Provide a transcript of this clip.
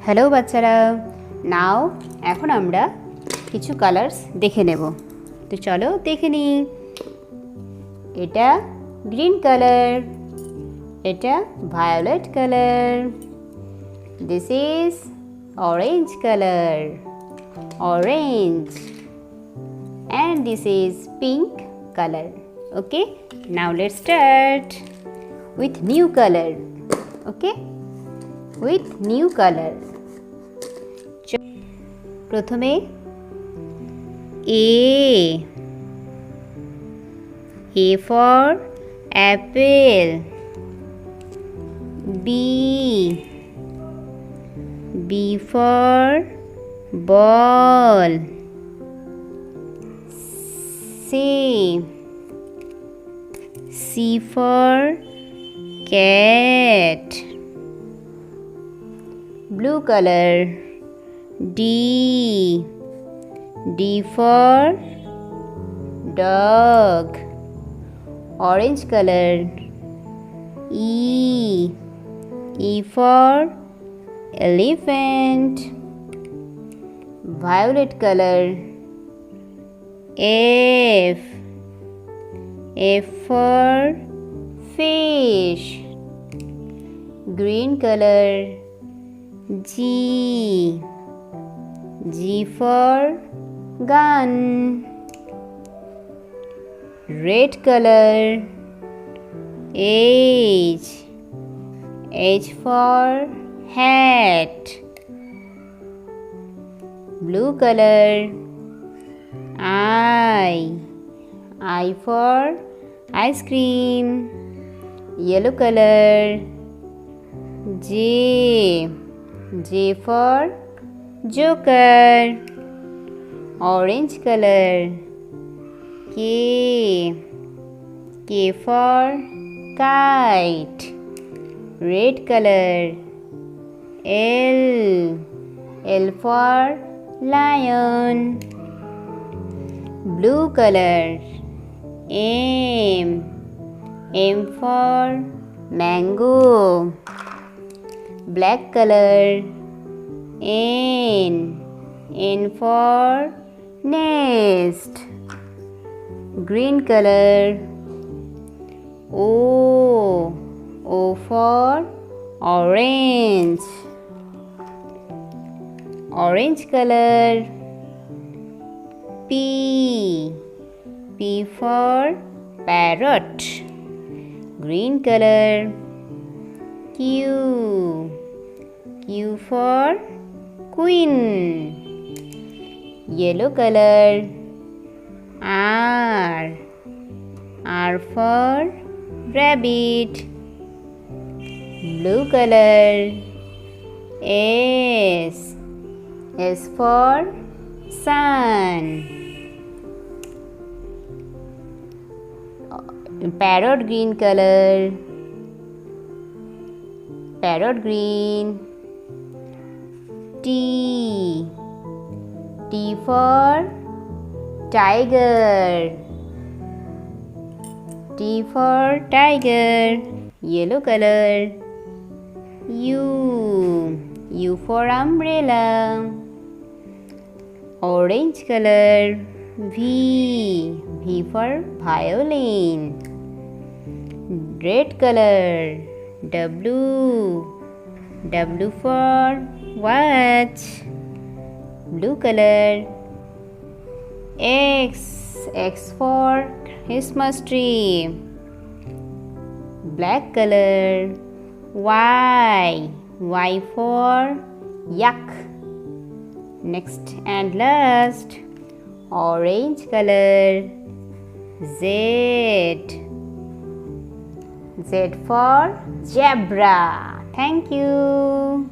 Hello বাচ্চারা, নাও এখন আমরা কিছু কালার্স দেখে নেব। তো চলো দেখে নিই। এটা গ্রিন কালার, এটা violet colour, this is orange colour, orange, and this is pink color. Okay, now let's start with new color. Okay, with new color. প্রথমে A for apple, B for ball, C for cat, blue color, D for dog, orange color, E for elephant, violet color, F for fish, green color, G for gun, red color, H for hat, blue color, I for ice cream, yellow color, J for joker, orange color, K for kite, red color, L for lion, blue color, M for mango, black color, N for nest, green color, O for orange, orange color, P for parrot, green color, Q for queen, yellow color, R for rabbit, blue color, S for sun, parrot green color, parrot green, T for tiger, yellow color, U for umbrella, orange color, V for violin, red color, W for watch, blue color, X for Christmas tree, black color, Y for yak, next and last, orange color, Z for zebra. Thank you.